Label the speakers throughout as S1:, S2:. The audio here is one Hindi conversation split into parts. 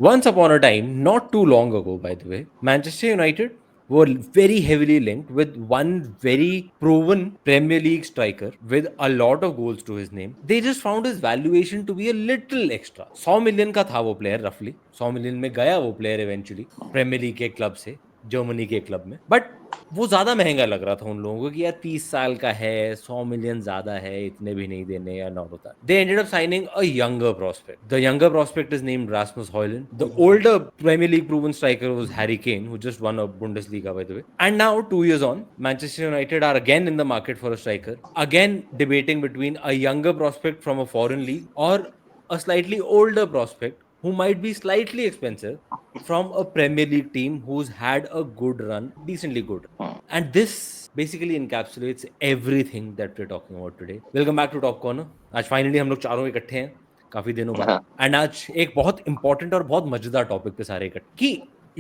S1: Once upon a time, not too long ago, by the way, Manchester United were very heavily linked with one very proven Premier League striker with a lot of goals to his name. They just found his valuation to be a little extra. 100 million का था वो प्लेयर, रफली 100 मिलियन में गया वो प्लेयर इवेंचुअली प्रीमियर लीग के क्लब से, जर्मनी के क्लब में. बट वो ज्यादा महंगा लग रहा था उन लोगों को कि यार 30 साल का है, 100 मिलियन ज्यादा है, इतने भी नहीं देने या नॉट होता. They ended up signing a younger prospect. The younger prospect is named Rasmus Højlund. The older Premier League proven striker was Harry Kane, who just won a Bundesliga, by the way. And now, 2 years on, Manchester United are again in the market for a striker. Again, debating between a younger prospect from a foreign league or a slightly older prospect who might be slightly expensive from a Premier League team who's had a good run, decently good. And this basically encapsulates everything that we're talking about today. Welcome back to Top Corner. आज फाइनली हम लोग चारों इकट्ठे हैं काफी दिनों बाद. एंड आज एक बहुत इंपॉर्टेंट और बहुत मजेदार टॉपिक पे सारे इकट्ठे कि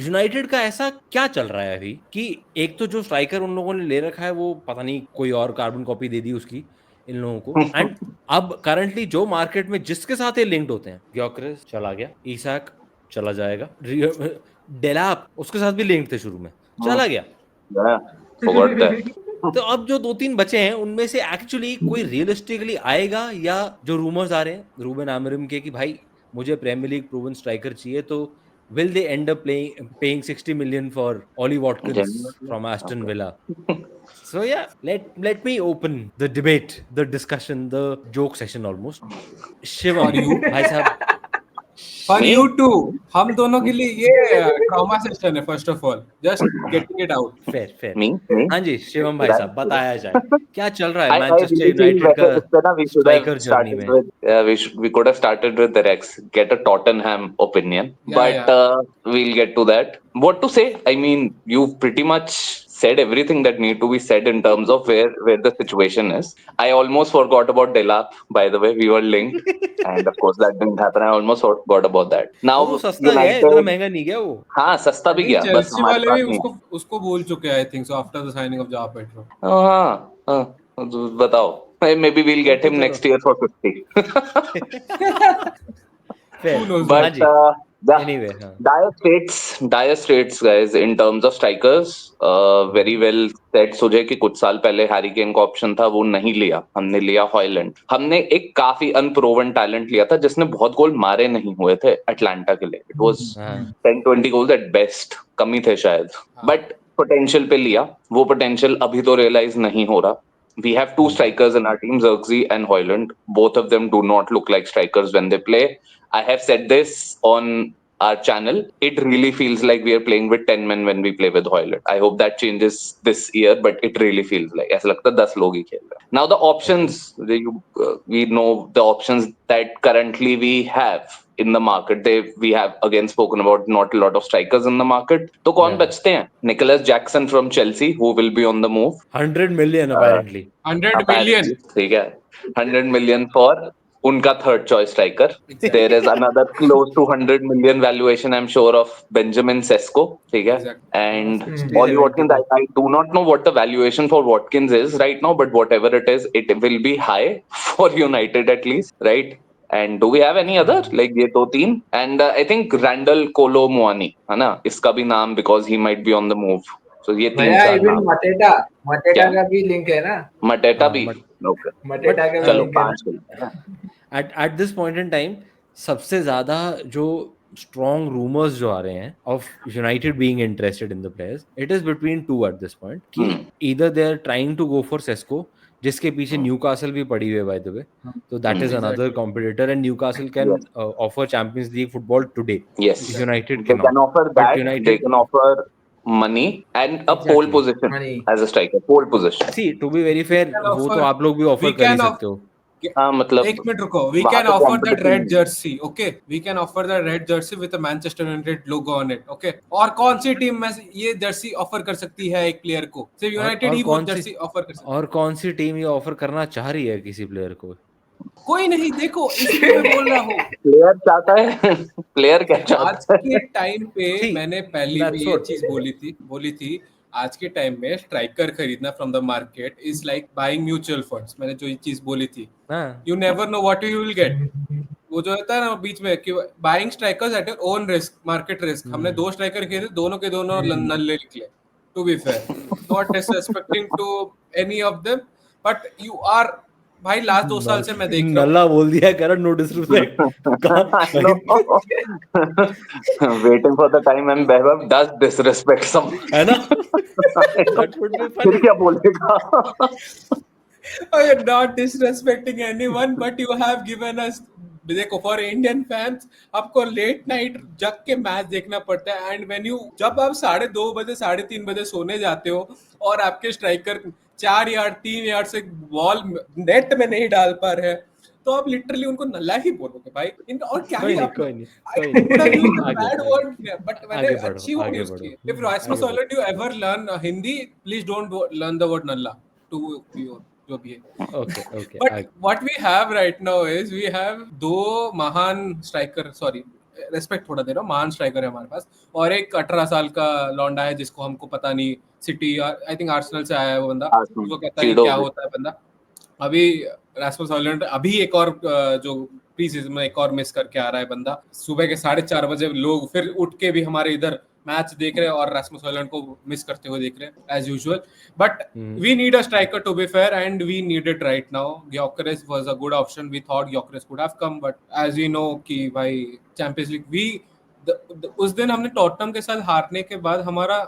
S1: यूनाइटेड का ऐसा क्या चल रहा है अभी कि एक तो जो स्ट्राइकर उन लोगों ने ले रखा है वो पता नहीं कोई और कार्बन कॉपी दे दी उसकी इन लोगों को. एंड अब करंटली जो मार्केट में जिसके साथ ये लिंक्ड होते हैं, ग्योकरेस चला गया, ईसाक चला जाएगा, डेलाप उसके साथ भी लिंक थे शुरू में, चला गया. तो अब जो 2-3 बचे हैं उनमें से एक्चुअली कोई रियलिस्टिकली आएगा, या जो रूमर्स आ रहे हैं रूबेन आमोरिम के कि भाई मुझे प्रीमियर लीग प्रूवन स्ट्राइकर चाहिए, तो will they end up paying 60 million for Ollie Watkins from Aston Villa? So yeah, let me open the debate, the discussion, the joke session almost. Shivam, भाई साहब,
S2: For you too. हम दोनों के लिए ये ट्रॉमा सेशन है. First of all just getting it out.
S1: Fair. हाँ जी शिवम भाई साहब, बताया जाए क्या चल रहा है मैनचेस्टर यूनाइटेड का स्ट्राइकर जर्नी में.
S3: We could have started with the Rex, get a Tottenham opinion, but we'll get to that. What to say? I mean, you've pretty much said everything that need to be said in terms of where the situation is. I almost forgot about Delap, by the way. We were linked, and of course that didn't happen. I almost forgot about that. Now
S1: सस्ता गया, इतना महंगा नहीं गया वो.
S3: हाँ सस्ता भी गया, बस
S2: हमारे वाले भी उसको बोल चुके हैं, I think so, after the signing of Joao Pedro.
S3: हाँ बताओ. Maybe we'll get him next year for 50.
S2: Who knows?
S3: But anyway, dire straits guys in terms of strikers. Very well said Sujay कि कुछ साल पहले हैरी केन का ऑप्शन था, वो नहीं लिया, हमने लिया हॉयलैंड. हमने एक काफी अनप्रोवन टैलेंट लिया था जिसने बहुत गोल मारे नहीं हुए थे अटलांटा के लिए. It was 10-20 goals at best, कम ही थे शायद, बट पोटेंशियल पे लिया. वो पोटेंशियल अभी तो रियलाइज नहीं हो रहा. We have two strikers in our team, Zirkzee and Højlund. Both of them do not look like strikers when they play. I have said this on our channel. It really feels like we are playing with 10 men when we play with Højlund. I hope that changes this year, but it really feels like ऐसा लगता है 10 लोग ही खेल रहे हैं. Now the options, we know the options that currently we have in the market. We have again spoken about not a lot of strikers in the market. तो कौन बचते हैं? Nicholas Jackson from Chelsea, who will be on the move.
S1: 100 million apparently.
S2: 100 million.
S3: ठीक है. 100 million for उनका third choice striker. There is another close to 100 million valuation, I'm sure, of Benjamin Sesko. ठीक है. And Ollie Watkins, I do not know what the valuation for Watkins is right now, but whatever it is, it will be high for United at least, right? And do we have any other like ये दो तीन? And I think Randall Kolo Muani है ना, इसका भी नाम, because he might be on the move. So ये तीन चार नाम.
S4: मटेटा का भी लिंक है ना?
S3: मटेटा भी. Okay.
S4: मटेटा का
S3: चलो
S4: भी
S3: 5.
S1: At this point in time सबसे ज्यादा जो strong rumors जो आ रहे हैं of United being interested in the players, it is between two at this point. कि either they are trying to go for Sesko, जिसके पीछे न्यूकासल भी पड़ी हुई है, by the way. So that is another competitor, and Newcastle can offer Champions League football today.
S3: Yes.
S1: United
S3: they can offer that.
S1: United,
S3: they can offer money and a pole position as a striker. Pole position.
S1: See, to be very fair, वो तो आप लोग भी offer कर ही सकते हो.
S3: हाँ मतलब
S2: एक मिनट रुको. We can offer that red jersey, okay? We can offer that red jersey with a Manchester United logo on it, okay? और कौन सी टीम में ये जर्सी ऑफर कर सकती है एक प्लेयर को? सिर्फ यूनाइटेड ही वो जर्सी ऑफर कर सकती है.
S1: और कौन सी टीम ये ऑफर करना चाह रही है किसी प्लेयर को?
S2: कोई नहीं. देखो इसलिए मैं बोल रहा हूँ,
S3: प्लेयर चाहता है. प्लेयर क्या चाहता है?
S2: आज के टाइम पे मैंने पहले भी ये चीज बोली थी. आज के टाइम में स्ट्राइकर खरीदना from the market is like buying mutual funds. मैंने जो ये चीज बोली थी, you never know what you will get. वो जो होता है ना बीच में कि buying strikers at your own risk, market risk. हमने 2 स्ट्राइकर किए थे, दोनों के दोनों नल्ले निकले, to be fair, not disrespecting to any of them, but you are भाई लास्ट 2 साल से मैं देख रहा हूँ।
S1: नल्ला बोल दिया Karan, no disrespect.
S3: Waiting for the time when Vaibhav does disrespect some,
S1: है ना? That would be
S3: फिर
S1: funny.
S3: क्या बोलेगा?
S2: I am not disrespecting anyone, but you have given us, देखो फॉर इंडियन फैंस आपको लेट नाइट जग के मैच देखना पड़ता है, एंड व्हेन यू जब आप 2:30 बजे 3:30 बजे सोने जाते हो और आपके स्ट्राइकर 4 यार्ड 3 यार्ड से बॉल नेट में नहीं डाल पा रहे हैं, तो आप लिटरली उनको नल्ला ही बोलोगे भाई। इनका और क्या ही आप
S1: कोई नहीं,
S2: बैड वर्ड, बट मैंने
S1: आगे
S2: अच्छी
S1: बढ़ो,
S2: वर्ड
S1: आगे
S2: यूज
S1: बढ़ो।
S2: की। If Rasmus Hojlund you ever learn Hindi, please don't learn the word nalla to your जो भी है।
S1: Okay.
S2: But what we have right now is we have 2 महान स्ट्राइकर, सॉरी रेस्पेक्ट थोड़ा दे रहा हूँ, महान स्ट्राइकर है हमारे पास, और एक 18 साल का लौंडा है जिसको हमको पता नहीं, सिटी आई थिंक आर्सेनल से आया है वो बंदा, उसको कहता है क्या होता है बंदा। अभी रासमस हॉयलैंड अभी एक और जो प्री सीजन में एक और मिस करके आ रहा है बंदा। सुबह के 4:30 बजे लोग फिर उठ के भी हमारे इधर मैच देख रहे हैं और रासमस हॉयलैंड को मिस करते हुए देख रहे हैं as usual. But we need a striker to be fair, and we need it right now. Gyokeres was a good option, we thought Gyokeres could have come, but as you know कि भाई चैंपियंस लीग उस दिन हमने टॉटनहम के साथ हारने के बाद हमारा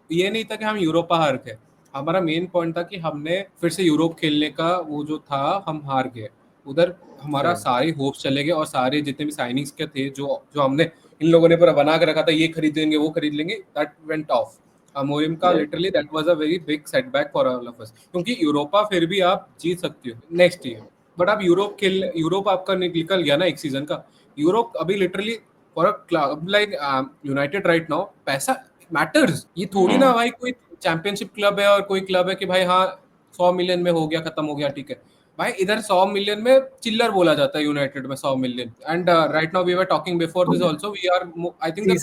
S2: ये नहीं था कि हम यूरोपा हार गए, हमारा मेन पॉइंट था कि हमने फिर से यूरोप खेलने का वो जो था, हम हार गए उधर। हमारा सारे होप्स चले गए और सारे जितने भी साइनिंग्स के थे जो हमने इन लोगों ने पूरा बना के रखा था, ये खरीद लेंगे वो खरीद लेंगे, दैट वेंट ऑफ। अमोरिम का literally that was a very big setback for all of us, क्योंकि यूरोपा फिर भी आप जीत सकते हो नेक्स्ट ईयर, बट आप यूरोप आपका निकल गया ना एक सीजन का। यूरोप अभी literally for a club like United right now पैसा मैटर्स। ये थोड़ी ना भाई कोई चैंपियनशिप क्लब है और कोई क्लब है कि भाई हाँ 100 मिलियन में हो गया, खत्म हो गया, ठीक है भाई। इधर 100 मिलियन में चिल्लर बोला जाता है, यूनाइटेड में 100 million. And right now we were talking before this also, we are I think the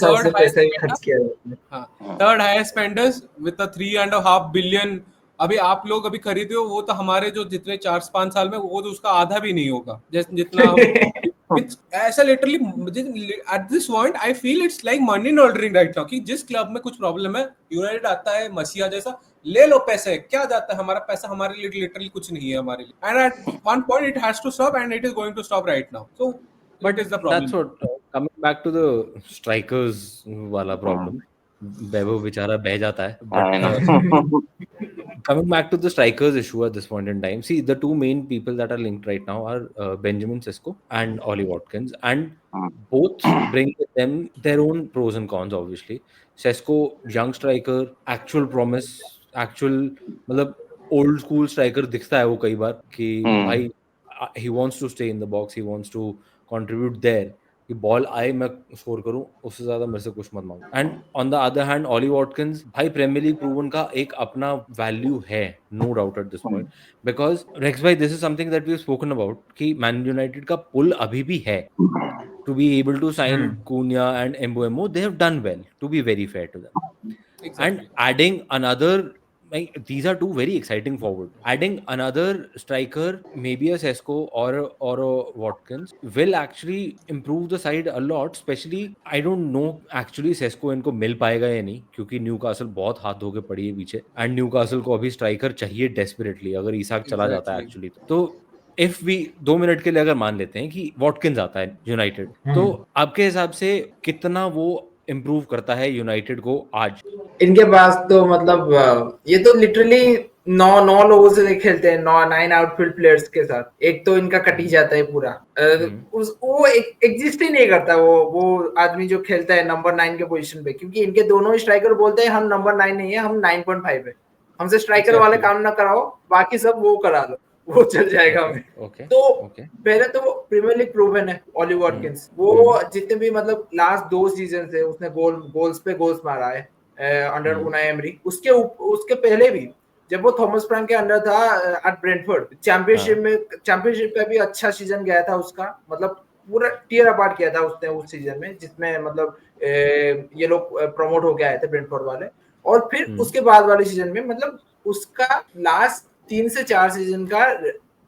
S2: third highest spenders with a 3.5 billion. अभी आप लोग अभी खरीदे हो, वो तो हमारे जो जितने 4-5 साल में वो तो उसका आधा भी नहीं होगा जितना हम ऐसा literally eight this point I feel it's like money laundering right now, कि जिस क्लब में कुछ प्रॉब्लम है यूनाइटेड आता है मसीहा जैसा, ले लो पैसे, क्या जाता है हमारा पैसा, हमारे लिए लिटरली कुछ नहीं है हमारे लिए। And at one point it has to stop and it is going to stop right now, so
S1: But is the problem. That's what coming back to the strikers वाला problem. Vaibhav बेचारा बह जाता है. Coming back to the strikers issue at this point in time, see the two main people that are linked right now are Benjamin Sesko and Ollie Watkins, and both bring with them their own pros and cons. Obviously, Sesko young striker, actual promise, actual मतलब old school striker दिखता है वो कई बार कि भाई he wants to stay in the box, he wants to contribute there, कि बॉल आए मैं स्कोर करूं, उससे ज्यादा मेरे से कुछ मत मांगो। And on the other hand Ollie Watkins भाई प्रीमियर लीग प्रूवन का एक अपना वैल्यू है, no doubt at this point, because Rex भाई this is something that we have spoken about कि मैन यूनाइटेड का पुल अभी भी है to be able to sign Cunha and Mbeumo, they have done well to be very fair to them, and adding another like these are two very exciting forward. Adding another striker, maybe a Sesko or a Watkins, will actually improve the side a lot. Especially, I don't know actually Sesko इनको मिल पाएगा या नहीं, क्योंकि न्यूकासल बहुत हाथ धो के पड़ी है पीछे, एंड न्यूकासल को अभी स्ट्राइकर चाहिए डेस्परेटली अगर इसाक चला जाता है एक्चुअली तो इफ वी 2 मिनट के लिए अगर मान लेते हैं कि वॉटकिंस आता है यूनाइटेड, तो आपके हिसाब से कितना वो इम्प्रूव करता है यूनाइटेड को आज?
S4: इनके पास तो मतलब ये तो लिटरली 9 लोगों से खेलते हैं, 9 आउटफील्ड प्लेयर्स के साथ, एक तो इनका कट ही जाता है पूरा। वो एग्जिस्ट ही नहीं करता वो आदमी जो खेलता है नंबर 9 के पोजीशन पे, क्योंकि इनके दोनों स्ट्राइकर बोलते हैं हम नंबर 9 नहीं है, हम 9.5 है, हमसे स्ट्राइकर वाले काम ना कराओ, बाकी सब वो करा लो, वो चल जाएगा हमें। तो पहले तो वो प्रीमियर लीग प्रूवन है ऑली वॉटकिंस, वो जितने भी मतलब लास्ट 2 सीजन से उसने गोल्स पे गोल्स मारा है अंडर उनाई एमरी। उसके पहले भी जब वो थॉमस फ्रैंक के अंडर था एट ब्रेंटफोर्ड, चैंपियनशिप पे भी अच्छा सीजन गया था उसका, मतलब पूरा टीयर अपार्ट किया था उसने उस सीजन में, जिसमें मतलब ये लोग प्रमोट होके आए थे ब्रेंटफोर्ड वाले। और फिर उसके बाद वाले सीजन में मतलब उसका लास्ट 3 से 4 सीजन का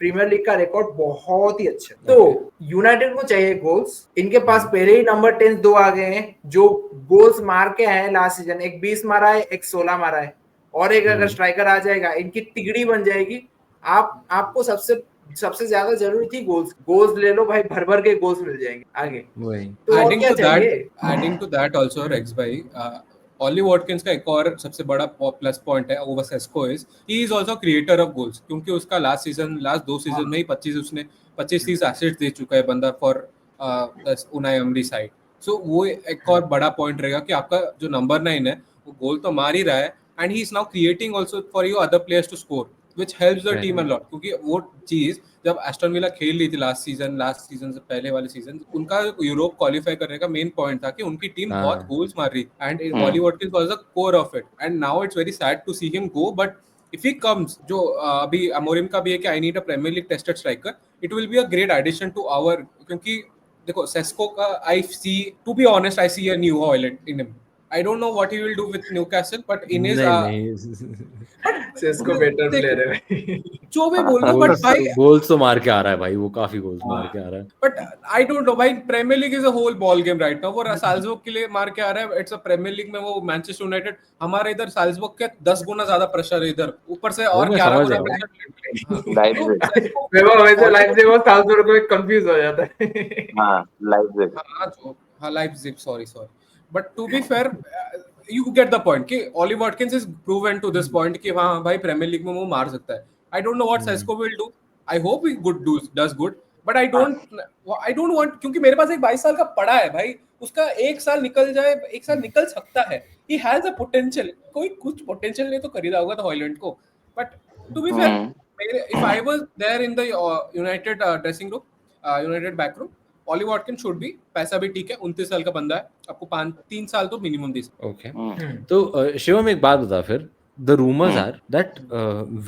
S4: प्रीमियर लीग का रिकॉर्ड बहुत ही अच्छा। तो यूनाइटेड को चाहिए गोल्स, इनके पास पहले ही नंबर 10 दो आ गए हैं जो गोल्स मार के आए लास्ट सीजन, एक 20 मारा है, एक 16 मारा है, और एक अगर स्ट्राइकर आ जाएगा इनकी तिगड़ी बन जाएगी। आपको सबसे ज्यादा जरूरी थी गोल्स ले लो भाई, भर भर के गोल्स मिल जाएंगे आगे। तो और क्या चाहिए?
S2: Adding to that also Rex भाई, ऑली वॉटकिंस का एक और सबसे बड़ा प्लस पॉइंट है over Sesko is he is also creator of goals, क्योंकि उसका लास्ट 2 सीजन में ही 25-30 एसिस्ट दे चुका है बंदा फॉर उनाई एमरी साइड। सो वो एक और बड़ा पॉइंट रहेगा कि आपका जो नंबर 9 है वो गोल तो मार ही रहा है, and he is now creating also for you other players to score, which helps the team a lot. क्योंकि वो चीज जब एस्टन विला खेल रही थी लास्ट सीजन से पहले वाले सीजन, उनका यूरोप क्वालिफाई करने का मेन पॉइंट था कि उनकी टीम बहुत गोल्स मार रही, and Ollie Watkins was the core of it, and now it's very sad to see him go. But if he comes, जो अभी अमोरिम का भी है कि I need a Premier League tested striker, it will be a great addition to our, क्योंकि देखो सेस्को का I see, to be honest, I see a new Hojlund in him. I don't know what he will do with Newcastle, but in his
S4: Sesko better player है
S2: जो भी बोल लो, बट भाई
S1: गोल्स तो मार के आ रहा है भाई, वो काफी गोल्स मार के आ रहा है।
S2: बट आई डोंट नो भाई, Premier League is a whole ball game right now. वो साल्जबर्ग के लिए मार के आ रहा है, इट्स अ प्रीमियर लीग में वो मैनचेस्टर यूनाइटेड, हमारे इधर साल्जबर्ग के 10 गुना ज्यादा प्रेशर है इधर, ऊपर से और 11 गुना प्रेशर।
S4: वैसे लाइप्जिग और साल्जबर्ग में कंफ्यूज हो जाता है।
S2: Leipzig, sorry. But to be fair, you get the point कि Ollie Watkins is proven to this point कि हाँ भाई प्रीमियर लीग में वो मार सकता है। I don't know what Sesko will do. I hope he does good, but I don't want, क्योंकि मेरे पास एक 22 साल का पड़ा है भाई, उसका एक साल निकल सकता है। He has a potential. कोई कुछ potential नहीं तो खरीदा होगा तो हॉयलैंड को। But to be fair, if I was there in the United dressing room, United back room, Ollie Watkins should be, पैसा भी ठीक है, 29 साल का बंदा है, आपको 3 साल तो मिनिमम दे सकते।
S1: ओके, तो शिवम एक बात बता फिर, the rumours are that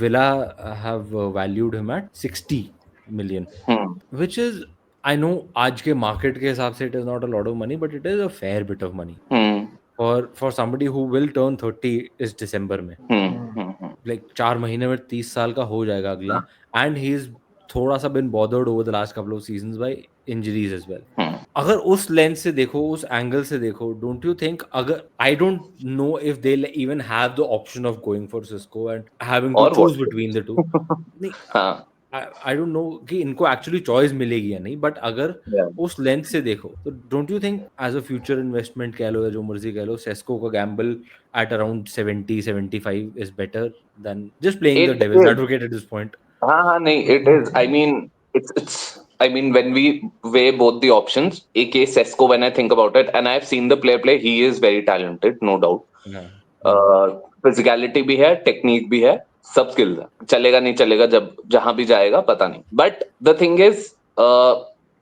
S1: Villa have valued him at 60 million, which is, I know आज के मार्केट के हिसाब से it is not a lot of money, but it is a fair bit of money for somebody who will turn 30 इस दिसंबर में। लाइक 4 महीने में 30 साल का हो जाएगा अगला, एंड ही इज थोड़ा सा been bothered over the last couple of seasons by injuries as well. अगर उस लेंस से देखो, उस एंगल से देखो, डोंट यू थिंक, अगर I don't know if they even have the option of going for Sesko and having to choose between the two, नहीं आई डोंट नो कि इनको एक्चुअली चॉइस मिलेगी या नहीं, बट अगर उस लेंस से देखो तो don't you think as a future investment कह लो या जो मर्जी कह लो, सेस्को का gamble at around 70-75 is better than just playing the devil's advocate at this point?
S3: हाँ, नहीं, it is. I mean, I mean, when we weigh both the options, AK Sesko, when I think about it, and I've seen the player play, he is very talented, no doubt. Physicality भी है, technique भी है, सब skills है। चलेगा नहीं चलेगा, जब जहां भी जाएगा पता नहीं। But the thing is,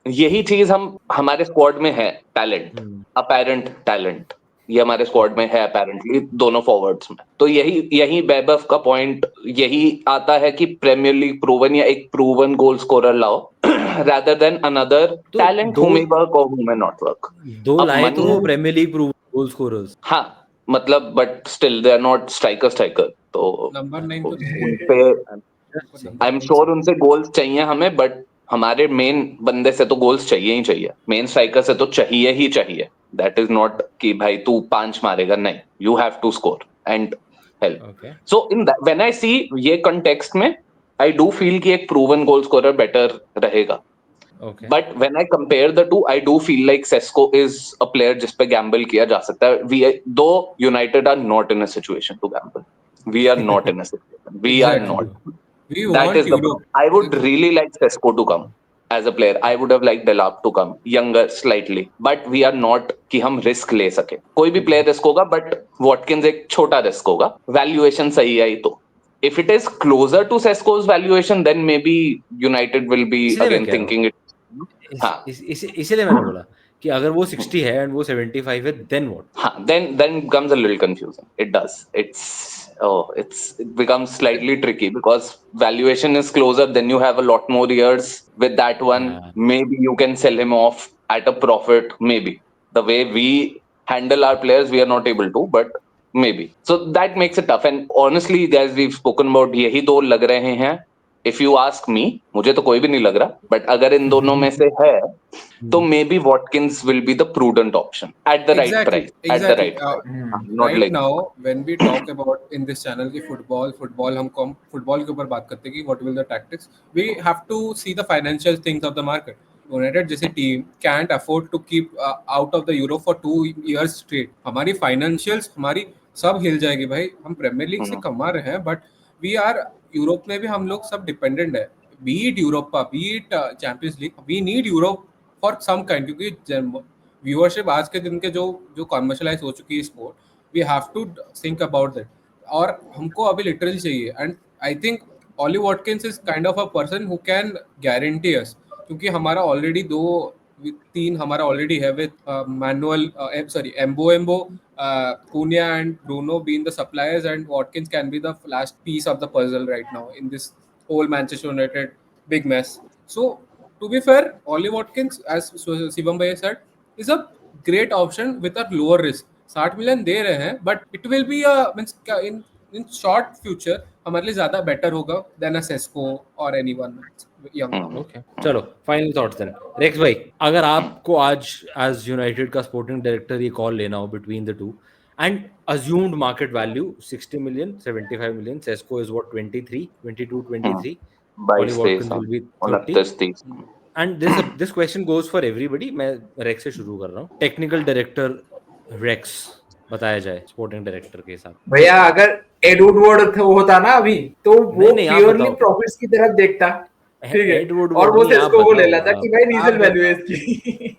S3: यही चीज हमारे स्क्वाड में है, टैलेंट, apparent talent, ये हमारे स्क्वाड में है अपेरेंटली, दोनों फॉरवर्ड्स में। तो यही बेबफ का पॉइंट यही आता है कि प्रीमियर लीग प्रूवन या एक प्रूवन गोल स्कोरर लाओ rather than another talent who may work or who may not work.
S1: दो लाए तो वो Premier League proven goal scorers,
S3: हाँ, मतलब but still they are not striker, तो
S2: नंबर 9
S3: पे आई एम श्योर उनसे गोल्स चाहिए हमें, बट हमारे मेन बंदे से तो गोल्स चाहिए ही चाहिए, मेन स्ट्राइकर से तो चाहिए ही चाहिए। दैट इज नॉट कि भाई तू 5 मारेगा, नहीं, you have to score and help. So in when I see ये कंटेक्स्ट में, आई डू फील कि एक प्रूवन गोल स्कोरर बेटर रहेगा। But when I compare the two, I do feel like Sesko is a player जिस पे गैम्बल किया जा सकता है। Though United are not in a situation to gamble, we are not in a situation, we are not. That is the point. I would really like Sesko to come as a player. I would have liked Delap to come, younger slightly. But we are not कि हम risk ले सके। कोई भी player risk होगा, but Watkins एक छोटा risk होगा। Valuation सही आई तो। If it is closer to Sesko's valuation, then maybe United will be again thinking it. हाँ,
S1: इसीलिए मैंने बोला कि अगर वो 60 है and वो 75 है, then what?
S3: हाँ, then it becomes a little confusing. It does. It becomes slightly tricky because valuation is closer. Then you have a lot more years with that one. Maybe you can sell him off at a profit. Maybe the way we handle our players, we are not able to. But maybe. So that makes it tough. And honestly, guys, we've spoken about यही दो लग रहे हैं इफ यू आस्क मी, मुझे तो कोई भी नहीं लग रहा, बट अगर इन दोनों में से है तो may be Watkins will be the prudent option at the right price. At the right price. Not
S2: Right
S3: like
S2: now, when we talk about in this channel की football हम football के ऊपर बात करते हैं कि what will the tactics, we have to see the financial things of the market. United जैसी team can't afford to keep out of the Euro for 2 years straight. हमारी financials हमारी सब हिल जाएगी भाई. हम प्रीमियर लीग से कमा रहे हैं, बट वी आर यूरोप में भी हम लोग सब डिपेंडेंट है. Beat Europa, beat Champions League, we need Europe for some kind, क्योंकि व्यूअरशिप आज के दिन के जो कॉमर्शलाइज हो चुकी है sport, we have to think about that. और हमको अभी लिटरली चाहिए. And I think Ollie Watkins is kind of a person who can guarantee us, क्योंकि हमारा ऑलरेडी 2-3 हमारा ऑलरेडी है with Manuel Mbeumo Cunha and Bruno being the suppliers, and Watkins can be the last piece of the puzzle right now in this whole Manchester United big mess. So to be fair, Ollie Watkins, as Shivam Bhai said, is a great option with a lower risk. 60 million दे रहे हैं, but it will be in short future हमारे लिए ज्यादा बेटर होगा than a Sesko or anyone young.
S1: Okay. चलो फाइनल थॉट्स देन. रेक्स भाई, अगर आपको आज एज यूनाइटेड का स्पोर्टिंग डायरेक्टर ये कॉल लेना हो between the to, and assumed market value 60 million, 75 million, Sesko is what, 23, 22, 23, Ollie Watkins will be 30. And this question goes for everybody. मैं रेक्स से शुरू कर रहा हूँ. टेक्निकल डायरेक्टर रेक्स बताया जाए स्पोर्टिंग डायरेक्टर के साथ.
S4: भैया अगर एड वुडवर्ड होता ना अभी, तो वो प्योरली प्रॉफिट्स की तरफ देखता, ठीक है, और वो सेस्को को ले लेता कि भाई रीजनल वैल्यू है इसकी.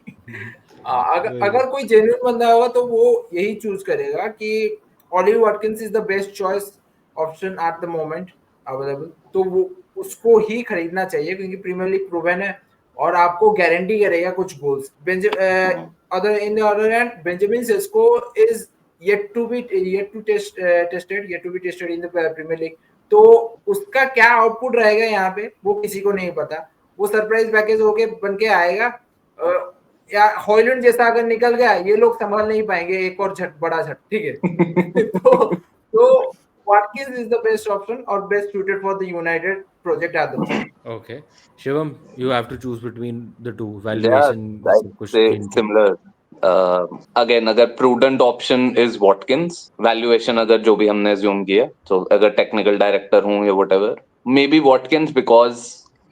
S4: अगर कोई जेन्युइन बंदा होगा तो वो यही चूज करेगा कि Ollie Watkins is the best choice option at the moment available, तो वो उसको ही खरीदना चाहिए, क्योंकि प्रीमियर लीग प्रूवन है और आपको गारंटी करेगा कुछ goals. Other in the other hand, Benjamin Sesko is yet to be tested in the Premier League. तो उसका क्या आउटपुट रहेगा यहाँ पे वो किसी को नहीं पता. वो सरप्राइज पैकेज होके बन के आएगा, या हॉयलैंड जैसा अगर निकल गया, ये लोग संभाल नहीं पाएंगे एक और बड़ा झट, ठीक है. तो Watkins is the best option or best suited for the United project at the moment.
S1: Okay, Shivam, you have to choose between the two. Valuation,
S3: similar. Again, अगर prudent option is Watkins, valuation अगर जो भी हमने assume किया, so अगर technical director हूँ या whatever, maybe Watkins because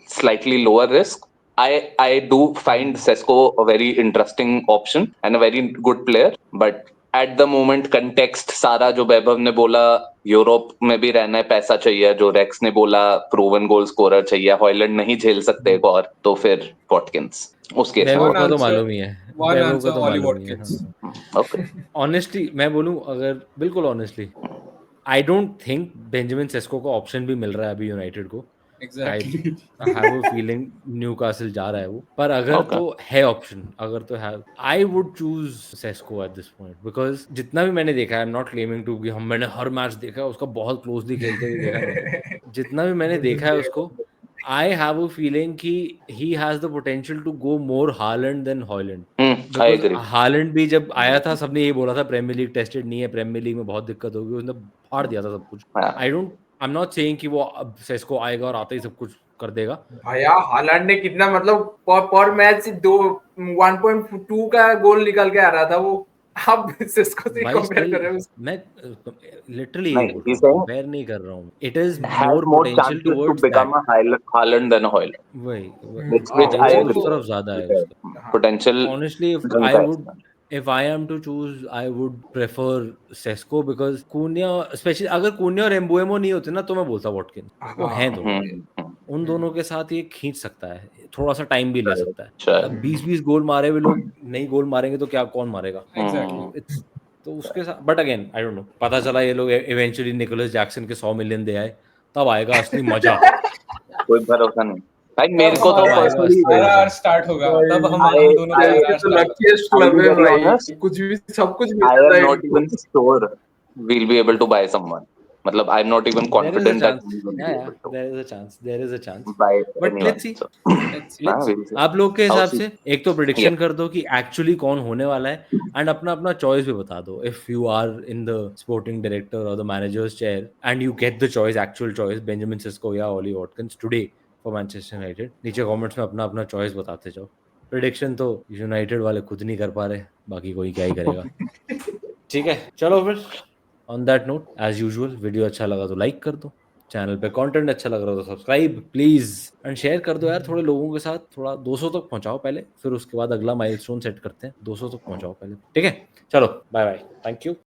S3: slightly lower risk. I do find Sesko a very interesting option and a very good player, but at the moment context सारा जो वैभव ने बोला, यूरोप में भी रहना है, पैसा चाहिए, जो रेक्स ने बोला प्रूवन गोल स्कोरर चाहिए, हॉयलैंड नहीं झेल सकते एक और, तो फिर वॉटकिंस. उसके
S1: साथ तो मालूम ही है,
S2: वैभव को तो मालूम ही है.
S3: ओके,
S1: ऑनेस्टली मैं बोलूं, अगर बिल्कुल honestly, I don't think Benjamin Sesko का ऑप्शन भी मिल रहा है अभी यूनाइटेड को.
S2: Exactly.
S1: I have a feeling Newcastle जा रहा है वो, पर अगर तो है ऑप्शन, अगर तो है, I would choose Sesko at this point, because जितना भी मैंने देखा है, I am not claiming to कि मैंने हर मैच देखा है उसका, बहुत क्लोजली खेलते हुए देखा है, जितना भी मैंने देखा है उसको, आई हैव अ फीलिंग कि he has the potential to go more Haaland than Hojlund. Haaland भी जब आया था सबने यही बोला था प्रीमियर लीग टेस्टेड नहीं है, प्रीमियर लीग में बहुत दिक्कत होगी, उसने फाड़ दिया था सब कुछ. I'm not saying कि वो अब सेस्को आएगा और आते ही सब कुछ कर देगा.
S4: भैया हालैंड ने कितना, मतलब पर मैच 1.2 का गोल निकल के आ रहा था वो. आप सेस्को से कंपेयर कर रहे हो? मैं
S1: लिटरली कंपेयर नहीं कर रहा हूँ. It is more potential towards
S3: become a Haaland than Hojlund.
S1: वही which I तरफ ज्यादा है उसका potential. Honestly if I am to choose, I would prefer Sesko because Cunha, especially अगर Cunha और Mbeumo नहीं होते ना, तो मैं बोलता Watkins. वो हैं दोनों, उन दोनों के साथ ये खींच सकता है, थोड़ा सा टाइम भी ले सकता है. 20-20 गोल मारे हुए लोग नहीं गोल मारेंगे तो क्या, कौन मारेगा?
S2: Exactly.
S1: तो उसके साथ, but again I don't no, पता चला ये लोग इवेंचुअली निकोलस जैक्सन के 100 मिलियन दे आए, तब आएगा असली मजा.
S3: कोई भरोसा नहीं भाई, मेरे को तो
S2: RR स्टार्ट होगा तब हम दोनों का
S4: तो luckiest club है भाई, कुछ भी सब कुछ
S3: I am not even sure we'll be able to buy someone. मतलब आई am not even confident that
S1: there is a chance
S3: by
S1: but
S3: anyone.
S1: let's see
S3: So,
S2: Let's see.
S1: let's see
S3: we'll see.
S1: आप लोग के हिसाब
S3: I'll see.
S1: से एक तो प्रिडिक्शन कर दो कि एक्चुअली कौन होने वाला है एंड अपना अपना चॉइस भी बता दो if you are in the sporting director और the manager's chair and you get the choice actual choice Benjamin Sesko या Ollie Watkins today for Manchester United नीचे कमेंट्स में अपना अपना चॉइस बताते जाओ प्रिडिक्शन तो यूनाइटेड वाले खुद नहीं कर पा रहे बाकी कोई क्या ही करेगा ठीक है चलो फिर on that note as usual video अच्छा लगा तो लाइक कर दो चैनल पे कंटेंट अच्छा लग रहा हो तो सब्सक्राइब प्लीज एंड शेयर कर दो यार थोड़े लोगों के साथ थोड़ा 200 तक पहुंचाओ पहले फिर उसके बाद अगला माइलस्टोन सेट करते हैं 200 तक पहुंचाओ पहले ठीक है चलो बाय बाय थैंक यू